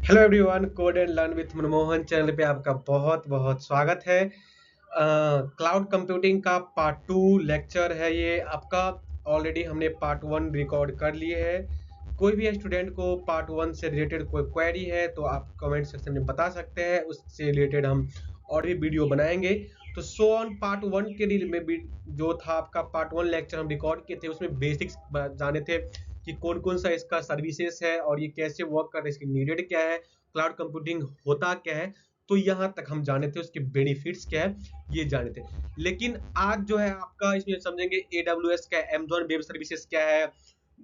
Hello everyone, code and learn with Manmohan channel पे आपका बहुत बहुत स्वागत है। क्लाउड कंप्यूटिंग का पार्ट टू लेक्चर है ये आपका। ऑलरेडी हमने पार्ट वन रिकॉर्ड कर लिए है। कोई भी स्टूडेंट को पार्ट वन से रिलेटेड कोई क्वेरी है तो आप कमेंट सेक्शन में बता सकते हैं, उससे रिलेटेड हम और भी वीडियो बनाएंगे। तो सो ऑन पार्ट वन के लिए में भी जो था आपका पार्ट वन लेक्चर हम रिकॉर्ड किए थे, उसमें बेसिक्स जाने थे कि कौन कौन सा इसका सर्विसेज है और ये कैसे वर्क कर रहा है, इसकी नीडेड क्या है, क्लाउड कंप्यूटिंग होता क्या है। तो यहाँ तक हम जाने थे, उसके बेनिफिट्स क्या है ये जाने थे। लेकिन आज जो है आपका इसमें समझेंगे AWS क्या है, Amazon वेब सर्विसेज क्या है,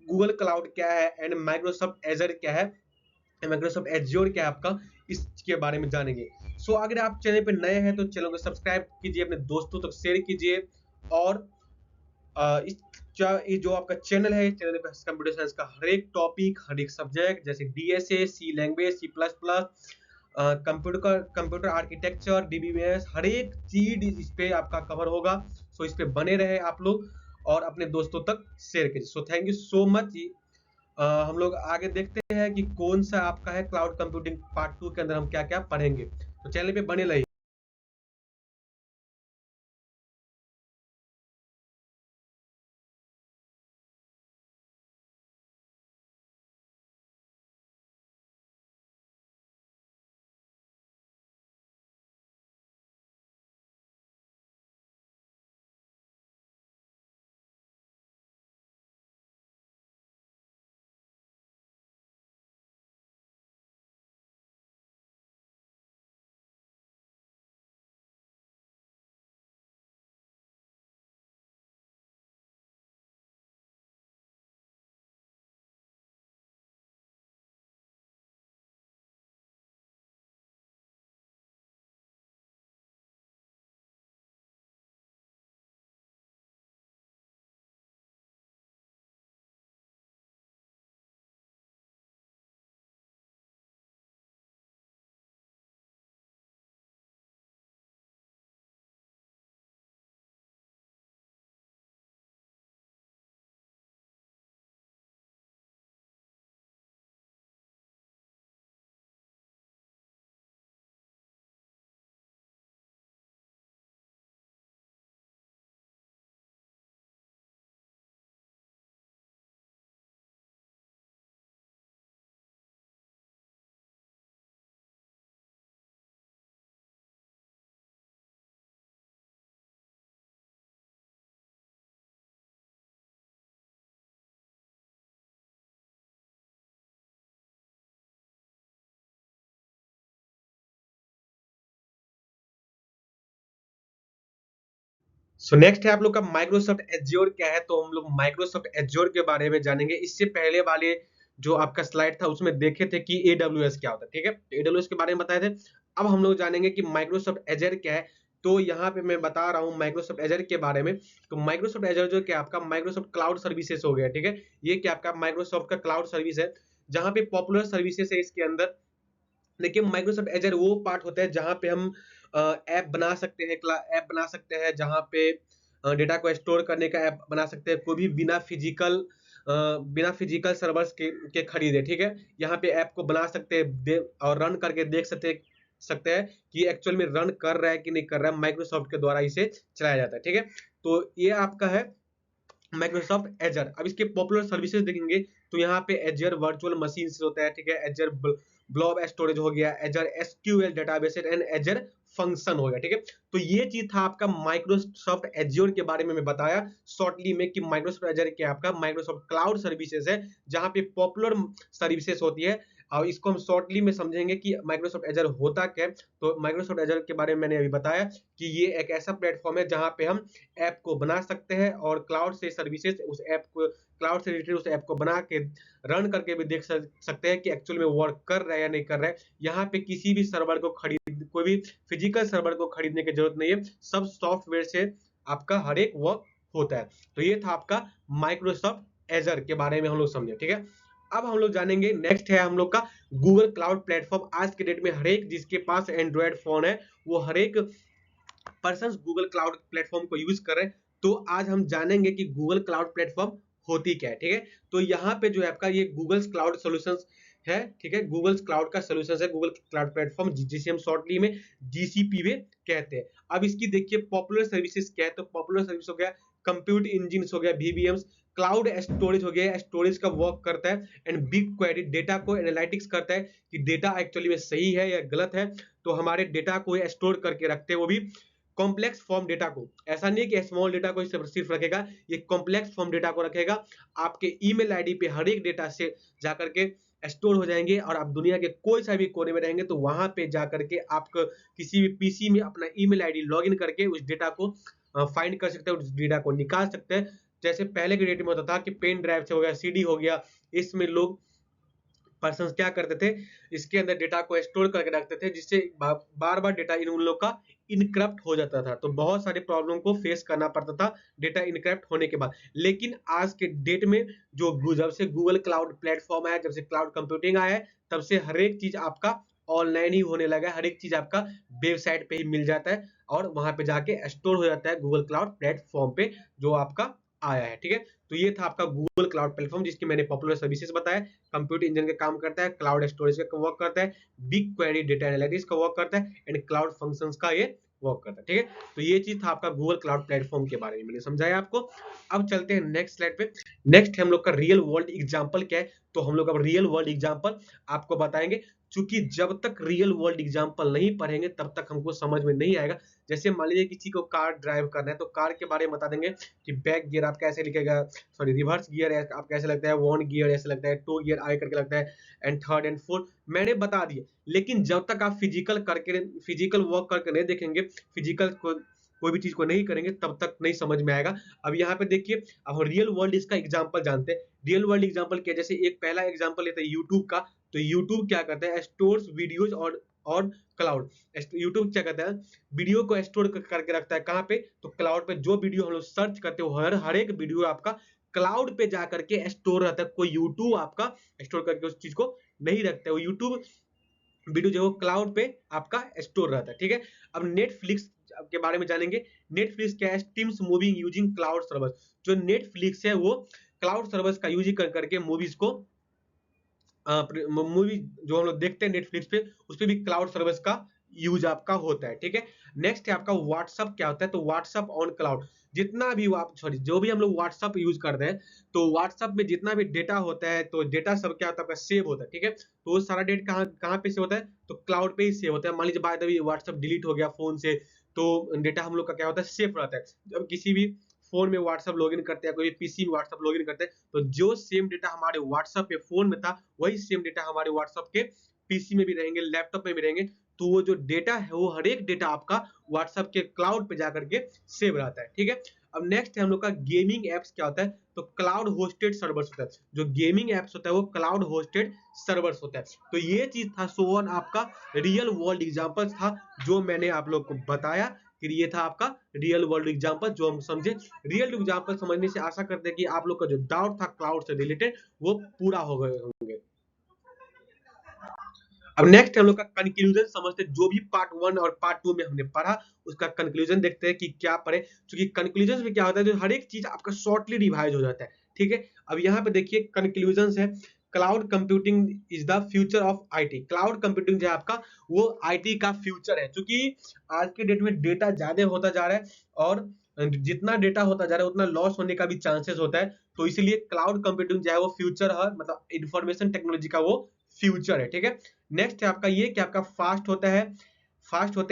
गूगल क्लाउड क्या है एंड माइक्रोसॉफ्ट एजर क्या है, माइक्रोसॉफ्ट एज्योर क्या है आपका, इसके बारे में जानेंगे। सो अगर आप चैनल पे नए हैं तो चैनल को सब्सक्राइब कीजिए, अपने दोस्तों तक शेयर कीजिए। और इस ये जो आपका चैनल है, चैनल पे कंप्यूटर साइंस का हर एक टॉपिक, हर एक सब्जेक्ट जैसे DSA, C language, C plus plus, computer architecture, DBMS, हर एक चीज इस पे आपका कवर होगा। सो इस पे बने रहे आप लोग और अपने दोस्तों तक शेयर कीजिए। So thank you so much. हम लोग आगे देखते हैं कि कौन सा आपका है क्लाउड कंप्यूटिंग पार्ट टू के अंदर हम क्या क्या पढ़ेंगे। तो चैनल पे बने रहिए। सो नेक्स्ट है आप लोग का माइक्रोसॉफ्ट एज्योर क्या है। तो हम लोग माइक्रोसॉफ्ट एज्योर के बारे में जानेंगे। इससे पहले वाले जो आपका स्लाइड था उसमें देखे थे कि AWS क्या होता है, ठीक है, AWS के बारे में बताए थे। अब हम लोग जानेंगे कि माइक्रोसॉफ्ट एजर क्या है। तो यहाँ पे मैं बता रहा हूँ माइक्रोसॉफ्ट एजर के बारे में। तो माइक्रोसॉफ्ट एजर जो क्या आपका माइक्रोसॉफ्ट क्लाउड सर्विसेज हो गया, ठीक है। ये क्या आपका माइक्रोसॉफ्ट का क्लाउड सर्विस है, जहाँ पे पॉपुलर सर्विसेज है इसके अंदर। देखिए माइक्रोसॉफ्ट एजर वो पार्ट होता है जहाँ पे हम ऐप बना सकते हैं, ऐप बना सकते हैं जहाँ पे डेटा को स्टोर करने का ऐप बना सकते हैं, कोई भी बिना फिजिकल सर्वर्स के खरीदे, ठीक है। यहाँ पे ऐप को बना सकते हैं और रन करके देख सकते हैं कि एक्चुअल में रन कर रहा है कि नहीं कर रहा है। माइक्रोसॉफ्ट के द्वारा इसे चलाया जाता है, ठीक है। तो ये आपका है माइक्रोसॉफ्ट एजर। अब इसके पॉपुलर सर्विसेज देखेंगे तो यहाँ पे एजर वर्चुअल मशीन होता है, ठीक है। एजर ब्लॉब स्टोरेज हो गया, Azure SQL database and Azure function हो गया, ठीक है। तो ये चीज था आपका माइक्रोसॉफ्ट एज्योर के बारे में मैं बताया शॉर्टली में कि माइक्रोसॉफ्ट एज्योर क्या आपका माइक्रोसॉफ्ट क्लाउड सर्विसेज है, जहां पे पॉपुलर सर्विसेज होती है। और इसको हम शॉर्टली में समझेंगे कि माइक्रोसॉफ्ट एजर होता क्या है। तो माइक्रोसॉफ्ट एजर के बारे में मैंने अभी बताया कि ये एक ऐसा प्लेटफॉर्म है जहां पे हम ऐप को बना सकते हैं और क्लाउड से सर्विसेज उस ऐप को, क्लाउड से रिलेटेड उस ऐप को बना के रन करके भी देख सकते हैं कि एक्चुअल में वर्क कर रहा है या नहीं कर रहा है। यहाँ पे किसी भी सर्वर को खरीद, कोई भी फिजिकल सर्वर को खरीदने की जरूरत नहीं है, सब सॉफ्टवेयर से आपका हर एक वर्क होता है। तो ये था आपका माइक्रोसॉफ्ट एजर के बारे में हम लोग समझे, ठीक है। अब हम लोग जानेंगे, नेक्स्ट है हम लोग का गूगल क्लाउड प्लेटफॉर्म। आज के डेट में हर एक जिसके पास एंड्रॉयड फोन है वो हर एक पर्सन गूगल क्लाउड प्लेटफॉर्म को यूज कर रहे हैं। तो आज हम जानेंगे कि गूगल क्लाउड प्लेटफॉर्म होती क्या है, ठीक है। तो यहाँ पे जो है आपका ये गूगल क्लाउड सॉल्यूशंस है, ठीक है, गूगल क्लाउड का सोल्यूशन है, गूगल क्लाउड प्लेटफॉर्म जिसे हम शॉर्टली में जीसीपी में कहते हैं। अब इसकी देखिए पॉपुलर सर्विसेज क्या है, तो पॉपुलर सर्विस हो गया कंप्यूट इंजिन हो गया वीबीएम्स, क्लाउड स्टोरेज हो गया, स्टोरेज का वर्क करता है, एंड बिग क्वेरी डेटा को एनालिटिक्स करता है कि डेटा एक्चुअली में सही है या गलत है, तो हमारे डेटा को स्टोर करके रखते हैं, वो भी कॉम्प्लेक्स फॉर्म डेटा को। ऐसा नहीं है कि स्मॉल डेटा को सिर्फ रखेगा, ये कॉम्प्लेक्स फॉर्म डेटा को रखेगा। आपके ईमेल आईडी पे हर एक डेटा से जाकर के स्टोर हो जाएंगे, और आप दुनिया के कोई सा भी कोने में रहेंगे तो वहां पे जाकर के आप किसी भी पीसी में अपना ईमेल आईडी लॉगिन करके उस डेटा को फाइंड कर सकते हैं, उस डेटा को निकाल सकते हैं। जैसे पहले के डेट में होता था कि पेन ड्राइव से हो गया, सीडी हो गया, इसमें लोग पर्सन क्या करते थे, इसके अंदर डेटा को स्टोर करके रखते थे, जिससे बार बार डेटा उन लोग का इनक्रप्ट हो जाता था, तो बहुत सारे प्रॉब्लम को फेस करना पड़ता था डेटा इनक्रप्ट होने के बाद। लेकिन आज के डेट में जब से गूगल क्लाउड प्लेटफॉर्म आया, जब से क्लाउड कंप्यूटिंग आया है, तब से हर एक चीज आपका ऑनलाइन ही होने लगा है, हर एक चीज आपका वेबसाइट पे ही मिल जाता है, और वहां पे जाके स्टोर हो जाता है गूगल क्लाउड प्लेटफॉर्म पे जो आपका आया है, ठीक है। तो ये था आपका गूगल क्लाउड प्लेटफॉर्म, जिसकी मैंने पॉपुलर सर्विसेज बताया। कंप्यूटर इंजन का काम करता है, क्लाउड स्टोरेज का वर्क करता है, बिग क्वेरी डेटा एनालिटिक्स का वर्क करता है, एंड क्लाउड फंक्शंस का ये वर्क करता है, ठीक है। तो ये चीज था आपका गूगल क्लाउड प्लेटफॉर्म के बारे में मैंने समझाया आपको। अब चलते हैं नेक्स्ट स्लाइड पे। नेक्स्ट हम लोग का रियल वर्ल्ड एग्जांपल क्या है, तो हम लोग अब रियल वर्ल्ड एग्जांपल आपको बताएंगे, क्योंकि जब तक रियल वर्ल्ड एग्जांपल नहीं पढ़ेंगे तब तक हमको समझ में नहीं आएगा। जैसे मान लीजिए किसी को कार ड्राइव करना है, तो कार के बारे में बता देंगे कि बैक गियर आप कैसे लिखेगा, सॉरी रिवर्स गियर आप कैसे लगता है, वन गियर ऐसे लगता है, टू गियर आई करके लगता है, एंड थर्ड एंड फोर्थ मैंने बता दिया। लेकिन जब तक आप फिजिकल वर्क करके नहीं देखेंगे, फिजिकल कोई भी चीज को नहीं करेंगे, तब तक नहीं समझ में आएगा। अब यहाँ पे देखिए, अब रियल वर्ल्ड इसका एग्जांपल जानते हैं। रियल वर्ल्ड एग्जांपल क्या, जैसे एक पहला एग्जांपल लेते हैं यूट्यूब का, तो यूट्यूब क्या करता है, स्टोर्स वीडियोज और क्लाउड। यूट्यूब क्या करता है, वीडियो को स्टोर करके रखता है कहाँ पे, तो क्लाउड पे। जो वीडियो हम लोग सर्च करते हो, हर एक वीडियो आपका क्लाउड पे जाकर के स्टोर रहता है। कोई यूट्यूब आपका स्टोर करके उस चीज को नहीं रखता है, वो यूट्यूब वीडियो जो क्लाउड पे आपका स्टोर रहता है, ठीक है। अब नेटफ्लिक्स के बारे में जानेंगे। नेटफ्लिक्स क्या है, streams moving using cloud servers. जो नेटफ्लिक्स है वो क्लाउड सर्वर्स का यूज कर करके मूवीज को, मूवी जो हम लोग देखते हैं नेटफ्लिक्स पे, उस पे भी क्लाउड सर्विस का यूज आपका होता है, ठीक है। नेक्स्ट है आपका व्हाट्सअप क्या होता है, तो व्हाट्सअप ऑन क्लाउड। जितना भी आप सॉरी जो भी हम लोग व्हाट्सअप यूज करते हैं, तो व्हाट्सअप में जितना भी डेटा होता है, तो डेटा सब क्या होता है आपका सेव होता है, ठीक है। तो वो सारा डेटा कहाँ कहाँ पे सेव होता है, तो क्लाउड पे ही सेव होता है। मान लीजिए by the way WhatsApp delete हो गया फोन से, तो डेटा हम लोग का क्या होता है, सेफ रहता है। जब किसी भी फोन में व्हाट्सअप लॉगिन करते हैं, कोई पीसी में व्हाट्सअप लॉगिन करते हैं, तो जो सेम डेटा हमारे व्हाट्सअप पे फोन में था, वही सेम डेटा हमारे व्हाट्सअप के पीसी में भी रहेंगे, लैपटॉप में भी रहेंगे। तो वो जो डेटा है, वो हर एक डेटा आपका व्हाट्सअप के क्लाउड पे जाकर के सेव रहता है, ठीक है। अब नेक्स्ट है हम लोग का गेमिंग एप्स क्या होता है, तो क्लाउड होस्टेड सर्वर्स होता है। जो गेमिंग एप्स होता है वो क्लाउड होस्टेड सर्वर्स होता है। तो ये चीज था सोवन आपका रियल वर्ल्ड एग्जांपल्स था, जो मैंने आप लोग को बताया कि ये था आपका रियल वर्ल्ड एग्जांपल जो हम समझे। रियल एग्जांपल समझने से आशा करते हैं कि आप लोग का जो डाउट था क्लाउड से रिलेटेड वो पूरा हो गए होंगे। अब नेक्स्ट हम लोग का कंक्लूजन समझते हैं। जो भी पार्ट 1 और पार्ट 2 में हमने पढ़ा, उसका कंक्लूजन देखते हैं कि क्या पढ़े। क्योंकि कंक्लूजन में क्या होता है, जो हर एक चीज आपका शॉर्टली रिवाइज हो जाता है, ठीक है। अब यहाँ पे देखिए कंक्लूजन है, cloud computing is the future of IT. Cloud computing जो है आपका, वो आईटी का फ्यूचर है। क्योंकि आज के डेट में डेटा ज्यादा होता जा रहा है, और जितना डेटा होता जा रहा है उतना लॉस होने का भी चांसेस होता है। तो इसीलिए क्लाउड कंप्यूटिंग जो है वो फ्यूचर है, मतलब इंफॉर्मेशन टेक्नोलॉजी का वो फ्यूचर है, ठीक है। नेक्स्ट है आपका ये कि आपका फास्ट होते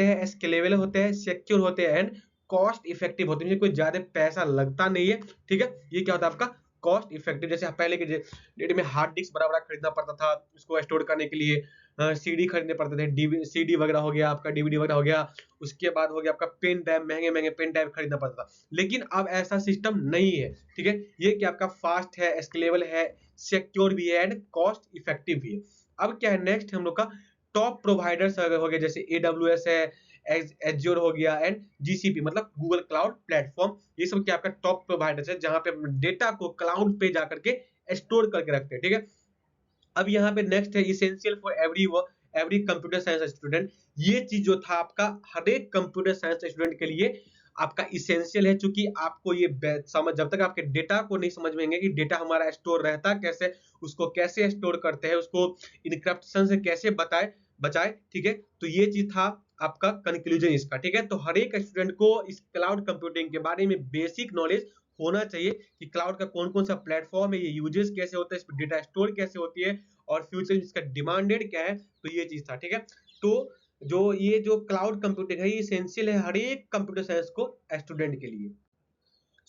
हैं, स्केलेबल होते हैं, सिक्योर होते हैं, एंड कॉस्ट इफेक्टिव होते हैं। कोई ज्यादा पैसा लगता नहीं है, ठीक है। ये क्या होता है आपका कॉस्ट इफेक्टिव। जैसे पहले के डेट में हार्ड डिस्क बड़ा बड़ा खरीदना पड़ता था उसको स्टोर करने के लिए, सीडी खरीदने पड़ते थे, सीडी वगैरह हो गया आपका, डीवीडी वगैरह हो गया। उसके बाद हो गया आपका पेन ड्राइव, महंगे महंगे पेन ड्राइव खरीदना पड़ता था। लेकिन अब ऐसा सिस्टम नहीं है, ठीक है। ये कि आपका फास्ट है, स्केलेबल है, सिक्योर भी है, एंड कॉस्ट इफेक्टिव भी है। अब क्या है नेक्स्ट हम लोग का टॉप प्रोवाइडर्स हो गए, जैसे AWS है, एज्योर हो गया, एंड जीसीपी मतलब गूगल क्लाउड प्लेटफॉर्म। ये सब क्या आपका टॉप प्रोवाइडर्स है, जहां पे डेटा को क्लाउड पे जाकर के स्टोर करके रखते हैं, ठीक है। अब यहाँ पे नेक्स्ट है essential for every computer science student. ये चीज जो था आपका हर एक कंप्यूटर साइंस स्टूडेंट के लिए आपका इसेंशियल है, चूंकि आपको ये समझ, जब तक आपके डेटा को नहीं समझ में आएंगे कि डेटा हमारा स्टोर रहता कैसे, उसको कैसे स्टोर करते हैं, उसको इनक्रप्शन से कैसे बचाए, ठीक है। तो ये चीज था आपका कंक्लूजन इसका, ठीक है। तो हर एक स्टूडेंट को इस क्लाउड कंप्यूटिंग के बारे में बेसिक नॉलेज होना चाहिए कि क्लाउड का कौन कौन सा प्लेटफॉर्म है, ये यूजेस कैसे होता है, इस पर डेटा स्टोर कैसे होती है, और फ्यूचर में इसका डिमांडेड क्या है। तो ये चीज था, ठीक है। तो जो क्लाउड कंप्यूटिंग है, ये एसेंशियल है हर एक कंप्यूटर साइंस को स्टूडेंट के लिए।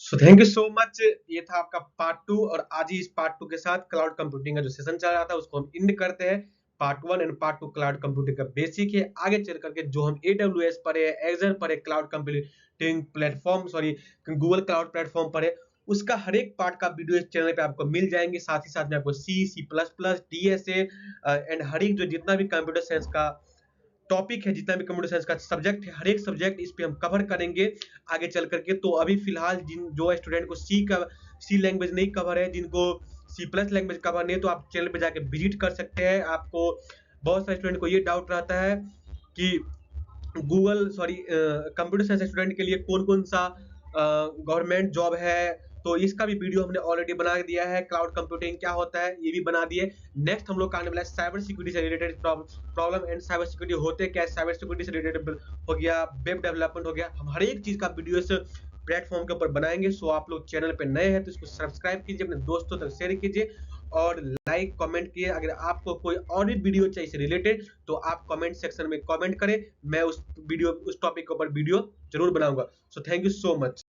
So thank you so much. ये था आपका पार्ट 2, और आज ही इस पार्ट 2 के साथ क्लाउड कंप्यूटिंग का जो सेशन चल रहा था उसको हम एंड करते हैं। Part 1 and part 2 cloud computing का बेसिक है। आगे चल करके जो हम AWS पर है, एजर पर है, cloud computing platform, sorry Google cloud platform पर है, उसका हर एक पार्ट का वीडियो इस चैनल पे आपको मिल जाएंगे। साथ ही साथ में आपको C++, DSA एंड हर एक जो जितना भी कंप्यूटर साइंस का टॉपिक है, जितना भी कंप्यूटर साइंस का सब्जेक्ट है, हर एक सब्जेक्ट इस पे हम कवर करेंगे आगे चल करके। तो अभी फिलहाल जो स्टूडेंट को सी लैंग्वेज नहीं कवर है, जिनको C+ लैंग्वेज कवर नहीं है, तो आप चैनल पे जाके विजिट कर सकते हैं। आपको बहुत सारे स्टूडेंट को ये डाउट रहता है कि कंप्यूटर साइंस स्टूडेंट के लिए कौन कौन सा गवर्नमेंट जॉब है, तो इसका भी वीडियो हमने ऑलरेडी बना दिया है। क्लाउड कंप्यूटिंग क्या होता है ये भी बना दिए। नेक्स्ट हम लोग का आने वाला है साइबर सिक्योरिटी से related problem and cyber security होते क्या है, साइबर सिक्योरिटी से रिलेटेड हो गया, वेब डेवलपमेंट हो गया, हम हर एक चीज का वीडियो इस प्लेटफॉर्म के ऊपर बनाएंगे। सो आप लोग चैनल पे नए हैं तो इसको सब्सक्राइब कीजिए, अपने दोस्तों तक शेयर कीजिए, और लाइक कमेंट किए। अगर आपको कोई और भी वीडियो चाहिए इससे रिलेटेड तो आप कमेंट सेक्शन में कमेंट करें, मैं उस टॉपिक के ऊपर वीडियो जरूर बनाऊंगा। So thank you so much.